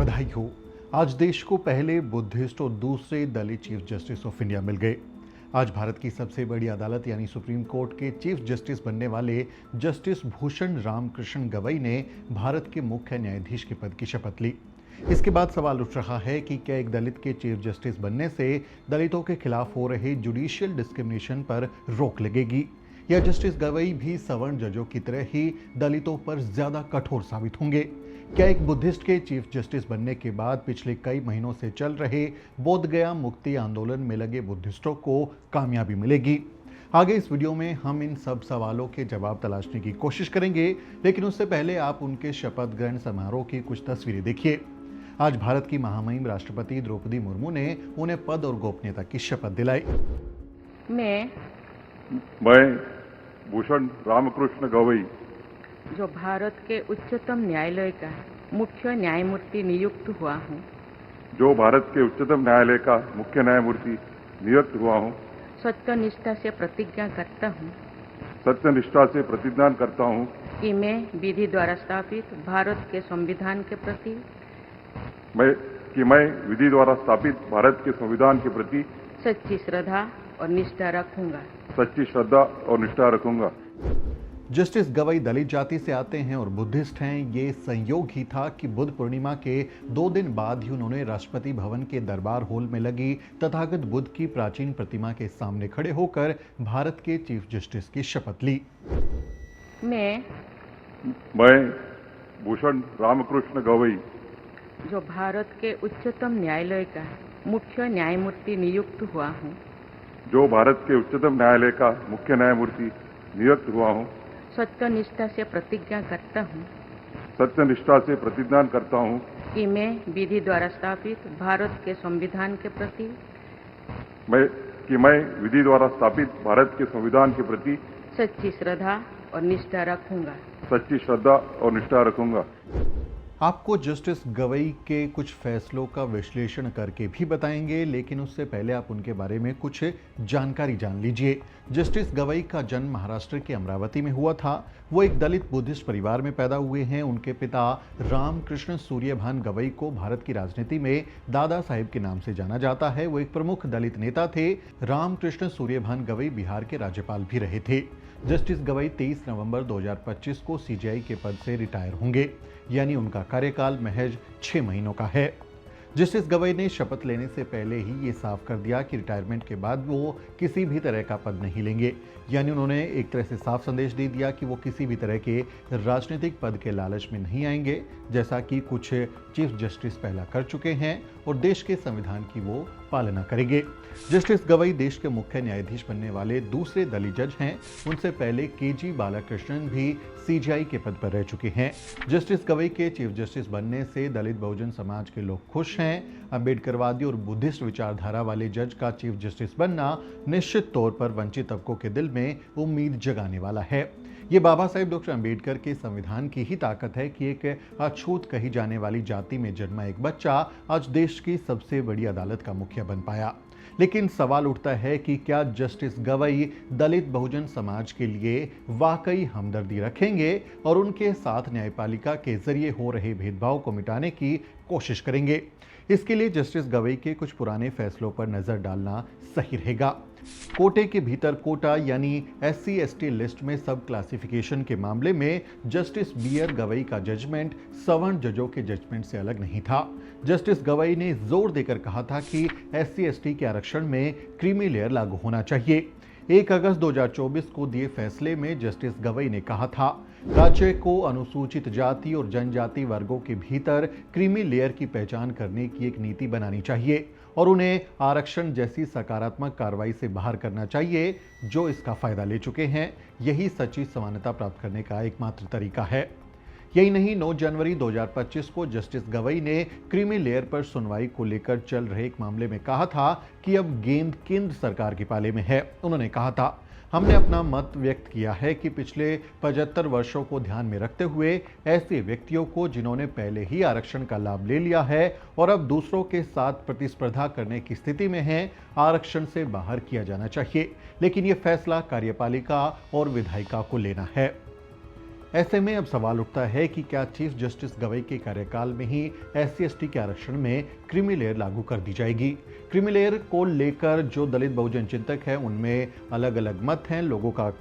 बधाई हो। आज देश को पहले बुद्धिस्ट और दूसरे दलित चीफ जस्टिस ऑफ इंडिया मिल गए। आज भारत की सबसे बड़ी अदालत यानी सुप्रीम कोर्ट के चीफ जस्टिस बनने वाले जस्टिस भूषण रामकृष्ण गवई ने भारत के मुख्य न्यायाधीश के पद की शपथ ली। इसके बाद सवाल उठ रहा है कि क्या एक दलित के चीफ जस्टिस बनने से दलितों के खिलाफ हो रहे जुडिशियल डिस्क्रिमिनेशन पर रोक लगेगी, या जस्टिस गवई भी सवर्ण जजों की तरह ही दलितों पर ज्यादा कठोर साबित होंगे। क्या एक बुद्धिस्ट के चीफ जस्टिस बनने के बाद पिछले कई महीनों से चल रहे बोध गया मुक्ति आंदोलन में लगे बुद्धिस्टों को कामयाबी मिलेगी? आगे इस वीडियो में हम इन सब सवालों के जवाब तलाशने की कोशिश करेंगे, लेकिन उससे पहले आप उनके शपथ ग्रहण समारोह की कुछ तस्वीरें देखिए। आज भारत की महामहिम राष्ट्रपति द्रौपदी मुर्मू ने उन्हें पद और गोपनीयता की शपथ दिलाई। मैं भूषण रामकृष्ण गवई, जो भारत के उच्चतम न्यायालय का मुख्य न्यायमूर्ति नियुक्त हुआ हूँ, जो भारत के उच्चतम न्यायालय का मुख्य न्यायमूर्ति नियुक्त हुआ हूँ, सत्यनिष्ठा से प्रतिज्ञा करता हूँ सत्यनिष्ठा से प्रतिज्ञा करता हूँ कि मैं विधि द्वारा स्थापित भारत के संविधान के प्रति मैं विधि द्वारा स्थापित भारत के संविधान के प्रति सच्ची श्रद्धा और निष्ठा रखूंगा। जस्टिस गवई दलित जाति से आते हैं और बुद्धिस्ट हैं। ये संयोग ही था कि बुद्ध पूर्णिमा के 2 दिन बाद ही उन्होंने राष्ट्रपति भवन के दरबार हॉल में लगी तथागत बुद्ध की प्राचीन प्रतिमा के सामने खड़े होकर भारत के चीफ जस्टिस की शपथ ली। मैं भूषण रामकृष्ण गवई, जो भारत के उच्चतम न्यायालय का मुख्य न्यायमूर्ति नियुक्त हुआ हूँ, जो भारत के उच्चतम न्यायालय का मुख्य न्यायमूर्ति नियुक्त हुआ हूँ, सत्यनिष्ठा से प्रतिज्ञा करता हूँ कि मैं विधि द्वारा स्थापित भारत के संविधान के प्रति सच्ची श्रद्धा और निष्ठा रखूंगा। आपको जस्टिस गवई के कुछ फैसलों का विश्लेषण करके भी बताएंगे, लेकिन उससे पहले आप उनके बारे में कुछ जानकारी जान लीजिए। जस्टिस गवई का जन्म महाराष्ट्र के अमरावती में हुआ था। वो एक दलित बुद्धिस्ट परिवार में पैदा हुए हैं। उनके पिता रामकृष्ण सूर्यभान गवई को भारत की राजनीति में दादा साहेब के नाम से जाना जाता है। वो एक प्रमुख दलित नेता थे। रामकृष्ण सूर्यभान गवई बिहार के राज्यपाल भी रहे थे। जस्टिस गवई 23 नवंबर 2025 को सीजेआई के पद से रिटायर होंगे, यानी उनका कार्यकाल महज 6 महीनों का है। जस्टिस गवई ने शपथ लेने से पहले ही ये साफ कर दिया कि रिटायरमेंट के बाद वो किसी भी तरह का पद नहीं लेंगे, यानी उन्होंने एक तरह से साफ संदेश दे दिया कि वो किसी भी तरह के राजनीतिक पद के लालच में नहीं आएंगे, जैसा कि कुछ चीफ जस्टिस पहला कर चुके हैं, और देश के संविधान की वो पालना करेंगे। जस्टिस गवई देश के मुख्य न्यायाधीश बनने वाले दूसरे दलित जज हैं। उनसे पहले केजी बालाकृष्णन भी सीजेआई के पद पर रह चुके हैं। जस्टिस गवई के चीफ जस्टिस बनने से दलित बहुजन समाज के लोग खुश हैं। अम्बेडकरवादी और बुद्धिस्ट विचारधारा वाले जज का चीफ जस्टिस बनना निश्चित तौर पर वंचित तबकों के दिल में उम्मीद जगाने वाला है। ये बाबा साहेब डॉक्टर अम्बेडकर के संविधान की ही ताकत है कि एक अछूत कही जाने वाली जाति में जन्मा एक बच्चा आज देश की सबसे बड़ी अदालत का मुखिया बन पाया। लेकिन सवाल उठता है कि क्या जस्टिस गवई दलित बहुजन समाज के लिए वाकई हमदर्दी रखेंगे और उनके साथ न्यायपालिका के जरिए हो रहे भेदभाव को मिटाने की कोशिश करेंगे? इसके लिए जस्टिस गवई के कुछ पुराने फैसलों पर नजर डालना सही रहेगा। कोटे के भीतर कोटा यानी SC/ST लिस्ट में सब क्लासिफिकेशन के मामले में जस्टिस BR गवई का जजमेंट सवर्ण जजों के जजमेंट से अलग नहीं था। जस्टिस गवई ने जोर देकर कहा था कि SC/ST के आरक्षण में क्रीमी लेयर लागू होना चाहिए। 1 अगस्त 2024 को दिए फैसले में जस्टिस गवई ने कहा था, राज्य को अनुसूचित जाति और जनजाति वर्गों के भीतर क्रीमी लेयर की पहचान करने की एक नीति बनानी चाहिए और उन्हें आरक्षण जैसी सकारात्मक कार्रवाई से बाहर करना चाहिए जो इसका फायदा ले चुके हैं। यही सच्ची समानता प्राप्त करने का एकमात्र तरीका है। यही नहीं, 9 जनवरी 2025 को जस्टिस गवई ने क्रीमी लेयर पर सुनवाई को लेकर चल रहे एक मामले में कहा था कि अब गेंद केंद्र सरकार के पाले में है। उन्होंने कहा था, हमने अपना मत व्यक्त किया है कि पिछले 75 वर्षों को ध्यान में रखते हुए ऐसे व्यक्तियों को जिन्होंने पहले ही आरक्षण का लाभ ले लिया है और अब दूसरों के साथ प्रतिस्पर्धा करने की स्थिति में हैं, आरक्षण से बाहर किया जाना चाहिए। लेकिन यह फैसला कार्यपालिका और विधायिका को लेना है। ऐसे में अब सवाल उठता है कि क्या चीफ जस्टिस गवई के कार्यकाल में ही SC/ST के आरक्षण में क्रीमी लेयर लागू कर दी जाएगी। क्रीमी लेयर को लेकर जो दलित बहुजन चिंतक हैं उनमें अलग अलग मत हैं।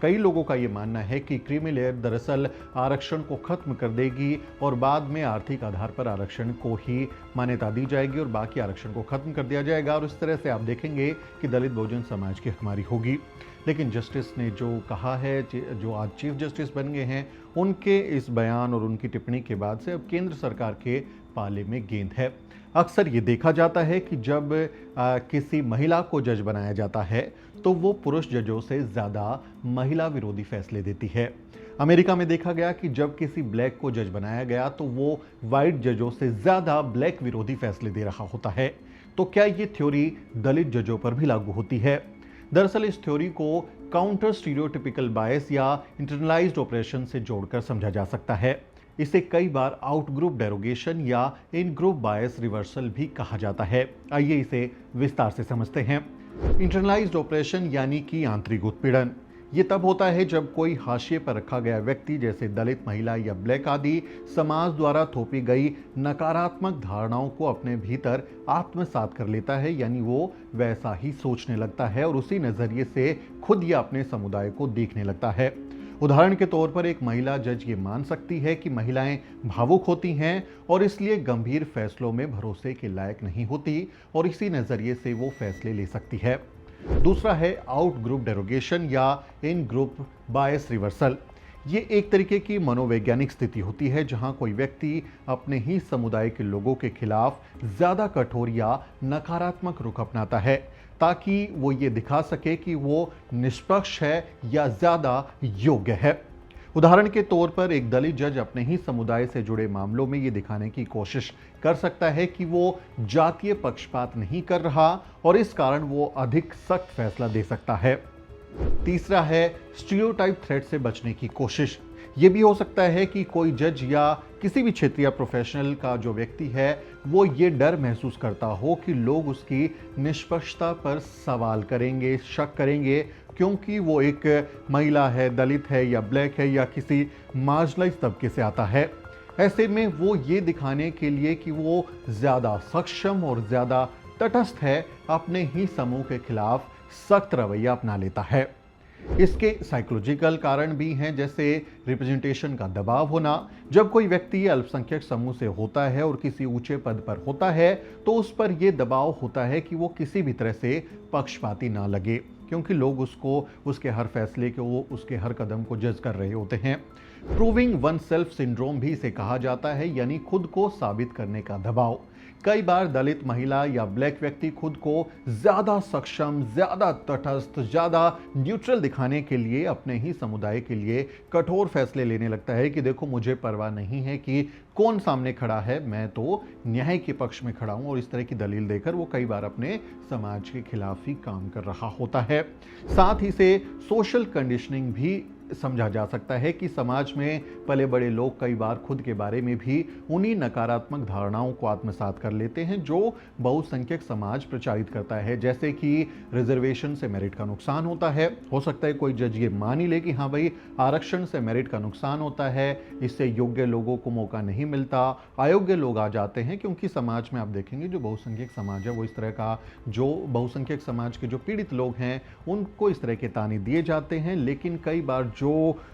कई लोगों का ये मानना है कि क्रीमी लेयर दरअसल आरक्षण को खत्म कर देगी और बाद में आर्थिक आधार पर आरक्षण को ही मान्यता दी जाएगी और बाकी आरक्षण को खत्म कर दिया जाएगा और इस तरह से आप देखेंगे कि दलित बहुजन समाज की हकमारी होगी। लेकिन जस्टिस ने जो कहा है, जो आज चीफ जस्टिस बन गए हैं, उनके इस बयान और उनकी टिप्पणी के बाद से अब केंद्र सरकार के पाले में गेंद है। अक्सर ये देखा जाता है कि जब किसी महिला को जज बनाया जाता है तो वो पुरुष जजों से ज़्यादा महिला विरोधी फैसले देती है। अमेरिका में देखा गया कि जब किसी ब्लैक को जज बनाया गया तो वो वाइट जजों से ज़्यादा ब्लैक विरोधी फैसले दे रहा होता है। तो क्या ये थ्योरी दलित जजों पर भी लागू होती है? दरअसल इस थ्योरी को काउंटर स्टीरियोटिपिकल बायस या इंटरनलाइज्ड ऑपरेशन से जोड़कर समझा जा सकता है। इसे कई बार आउट ग्रुप डेरोगेशन या इन ग्रुप बायस रिवर्सल भी कहा जाता है। आइए इसे विस्तार से समझते हैं। इंटरनलाइज्ड ऑपरेशन यानी कि आंतरिक उत्पीड़न। ये तब होता है जब कोई हाशिए पर रखा गया व्यक्ति जैसे दलित, महिला या ब्लैक आदि समाज द्वारा थोपी गई नकारात्मक धारणाओं को अपने भीतर आत्मसात कर लेता है, यानी वो वैसा ही सोचने लगता है और उसी नजरिए से खुद या अपने समुदाय को देखने लगता है। उदाहरण के तौर पर एक महिला जज ये मान सकती है कि महिलाएं भावुक होती हैं और इसलिए गंभीर फैसलों में भरोसे के लायक नहीं होती और इसी नजरिए से वो फैसले ले सकती है। दूसरा है आउट ग्रुप डेरोगेशन या इन ग्रुप बायस रिवर्सल। ये एक तरीके की मनोवैज्ञानिक स्थिति होती है जहां कोई व्यक्ति अपने ही समुदाय के लोगों के खिलाफ ज़्यादा कठोर या नकारात्मक रुख अपनाता है ताकि वो ये दिखा सके कि वो निष्पक्ष है या ज़्यादा योग्य है। उदाहरण के तौर पर एक दलित जज अपने ही समुदाय से जुड़े मामलों में ये दिखाने की कोशिश कर सकता है कि वो जातीय पक्षपात नहीं कर रहा और इस कारण वो अधिक सख्त फैसला दे सकता है। तीसरा है स्टीरियोटाइप थ्रेट से बचने की कोशिश। ये भी हो सकता है कि कोई जज या किसी भी क्षेत्रीय प्रोफेशनल का जो व्यक्ति है वो ये डर महसूस करता हो कि लोग उसकी निष्पक्षता पर सवाल करेंगे, शक करेंगे, क्योंकि वो एक महिला है, दलित है या ब्लैक है या किसी मार्जिनलाइज तबके से आता है। ऐसे में वो ये दिखाने के लिए कि वो ज़्यादा सक्षम और ज़्यादा तटस्थ है, अपने ही समूह के खिलाफ सख्त रवैया अपना लेता है। इसके साइकोलॉजिकल कारण भी हैं, जैसे रिप्रेजेंटेशन का दबाव होना। जब कोई व्यक्ति अल्पसंख्यक समूह से होता है और किसी ऊंचे पद पर होता है तो उस पर यह दबाव होता है कि वो किसी भी तरह से पक्षपाती ना लगे, क्योंकि लोग उसको, उसके हर फैसले को, उसके हर कदम को जज कर रहे होते हैं। प्रूविंग वन सेल्फ सिंड्रोम भी इसे कहा जाता है, यानी खुद को साबित करने का दबाव। कई बार दलित, महिला या ब्लैक व्यक्ति खुद को ज़्यादा सक्षम, ज़्यादा तटस्थ, ज़्यादा न्यूट्रल दिखाने के लिए अपने ही समुदाय के लिए कठोर फैसले लेने लगता है कि देखो मुझे परवाह नहीं है कि कौन सामने खड़ा है, मैं तो न्याय के पक्ष में खड़ा हूं, और इस तरह की दलील देकर वो कई बार अपने समाज के खिलाफ ही काम कर रहा होता है। साथ ही से सोशल कंडीशनिंग भी समझा जा सकता है कि समाज में पले बड़े लोग कई बार खुद के बारे में भी उन्हीं नकारात्मक धारणाओं को आत्मसात कर लेते हैं जो बहुसंख्यक समाज प्रचारित करता है, जैसे कि रिजर्वेशन से मेरिट का नुकसान होता है। हो सकता है कोई जज ये मान ही ले कि हाँ भाई, आरक्षण से मेरिट का नुकसान होता है, इससे योग्य लोगों को मौका नहीं मिलता, अयोग्य लोग आ जाते हैं। क्योंकि समाज में आप देखेंगे जो बहुसंख्यक समाज है वो इस तरह का, जो बहुसंख्यक समाज के जो पीड़ित लोग हैं उनको इस तरह के ताने दिए जाते हैं। लेकिन कई बार जो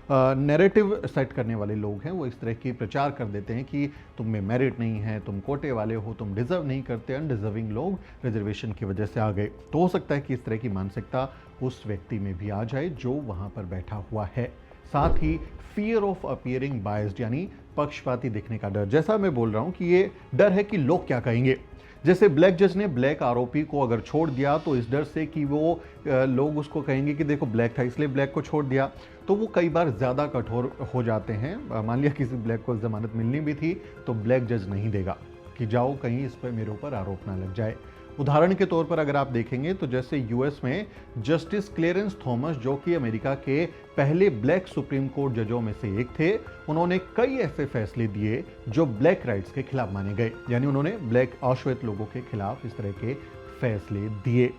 नैरेटिव सेट करने वाले लोग हैं वो इस तरह की प्रचार कर देते हैं कि तुम में मेरिट नहीं है, तुम कोटे वाले हो, तुम डिजर्व नहीं करते, अनडिजर्विंग लोग रिजर्वेशन की वजह से आ गए। तो हो सकता है कि इस तरह की मानसिकता उस व्यक्ति में भी आ जाए जो वहां पर बैठा हुआ है। साथ ही फियर ऑफ अपीयरिंग बायस्ड, यानी पक्षपाती दिखने का डर। जैसा मैं बोल रहा हूं कि ये डर है कि लोग क्या कहेंगे। जैसे ब्लैक जज ने ब्लैक आरोपी को अगर छोड़ दिया तो इस डर से कि वो लोग उसको कहेंगे कि देखो ब्लैक था इसलिए ब्लैक को छोड़ दिया, तो वो कई बार ज़्यादा कठोर हो जाते हैं। मान लिया किसी ब्लैक को जमानत मिलनी भी थी तो ब्लैक जज नहीं देगा कि जाओ कहीं इस पर मेरे ऊपर आरोप ना लग जाए। उदाहरण के तौर पर अगर आप देखेंगे तो जैसे यूएस में जस्टिस क्लेरेंस थॉमस, जो कि अमेरिका के पहले ब्लैक सुप्रीम कोर्ट जजों में से एक थे, उन्होंने कई ऐसे फैसले दिए जो ब्लैक राइट्स के खिलाफ माने गए, यानी उन्होंने ब्लैक अश्वेत लोगों के खिलाफ इस तरह के फैसले दिए।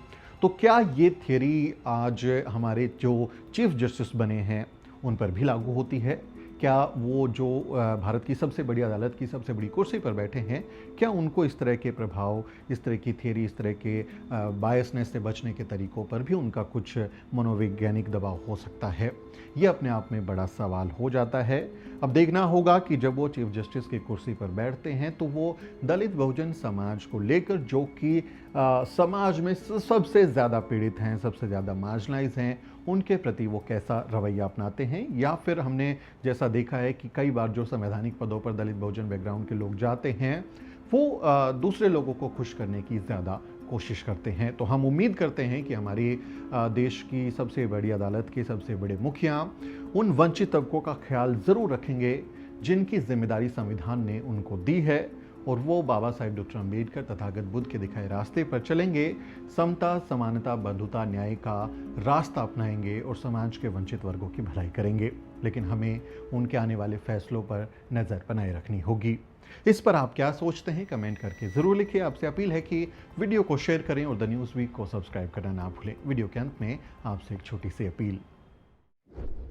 तो क्या ये थियरी आज हमारे जो चीफ जस्टिस बने हैं उन पर भी लागू होती है? क्या वो जो भारत की सबसे बड़ी अदालत की सबसे बड़ी कुर्सी पर बैठे हैं, क्या उनको इस तरह के प्रभाव, इस तरह की थियरी, इस तरह के बायसनेस से बचने के तरीकों पर भी उनका कुछ मनोवैज्ञानिक दबाव हो सकता है? ये अपने आप में बड़ा सवाल हो जाता है। अब देखना होगा कि जब वो चीफ जस्टिस की कुर्सी पर बैठते हैं तो वो दलित बहुजन समाज को लेकर, जो कि समाज में सबसे ज़्यादा पीड़ित हैं, सबसे ज़्यादा मार्जिनलाइज हैं, उनके प्रति वो कैसा रवैया अपनाते हैं, या फिर हमने जैसा देखा है कि कई बार जो संवैधानिक पदों पर दलित बहुजन बैकग्राउंड के लोग जाते हैं वो दूसरे लोगों को खुश करने की ज़्यादा कोशिश करते हैं। तो हम उम्मीद करते हैं कि हमारी देश की सबसे बड़ी अदालत के सबसे बड़े मुखिया उन वंचित तबकों का ख्याल ज़रूर रखेंगे जिनकी जिम्मेदारी संविधान ने उनको दी है, और वो बाबा साहेब डॉक्टर अम्बेडकर तथागत बुद्ध के दिखाए रास्ते पर चलेंगे, समता, समानता, बंधुता, न्याय का रास्ता अपनाएंगे और समाज के वंचित वर्गों की भलाई करेंगे। लेकिन हमें उनके आने वाले फैसलों पर नज़र बनाए रखनी होगी। इस पर आप क्या सोचते हैं, कमेंट करके ज़रूर लिखिए। आपसे अपील है कि वीडियो को शेयर करें और द न्यूज़ वीक को सब्सक्राइब करना ना भूलें। वीडियो के अंत में आपसे एक छोटी सी अपील।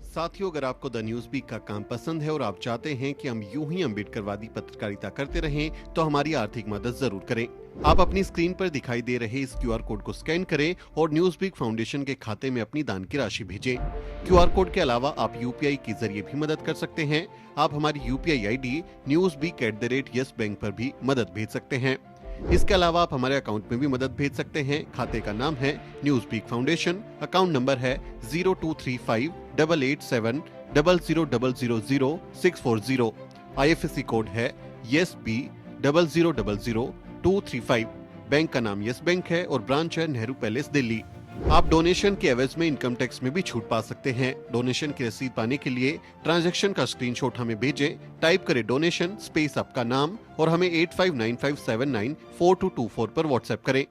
साथियों, अगर आपको द न्यूज़ वीक का काम पसंद है और आप चाहते हैं कि हम यूं ही अम्बेडकरवादी पत्रकारिता करते रहें, तो हमारी आर्थिक मदद जरूर करें। आप अपनी स्क्रीन पर दिखाई दे रहे इस QR कोड को स्कैन करें और न्यूज़ वीक फाउंडेशन के खाते में अपनी दान की राशि भेजें। QR कोड के अलावा आप UPI के जरिए भी मदद कर सकते हैं। आप हमारी UPI ID newsweek@yesbank पर भी मदद भेज सकते हैं। इसके अलावा आप हमारे अकाउंट में भी मदद भेज सकते हैं। खाते का नाम है news week foundation, account number है 02358800000640। IFSC कोड है YesB000235। बैंक का नाम यस बैंक है और ब्रांच है नेहरू पैलेस, दिल्ली। आप डोनेशन के एवज में इनकम टैक्स में भी छूट पा सकते हैं। डोनेशन की रसीद पाने के लिए ट्रांजैक्शन का स्क्रीनशॉट हमें भेजें। टाइप करें डोनेशन स्पेस आपका नाम और हमें 8595794224 पर व्हाट्सएप करें।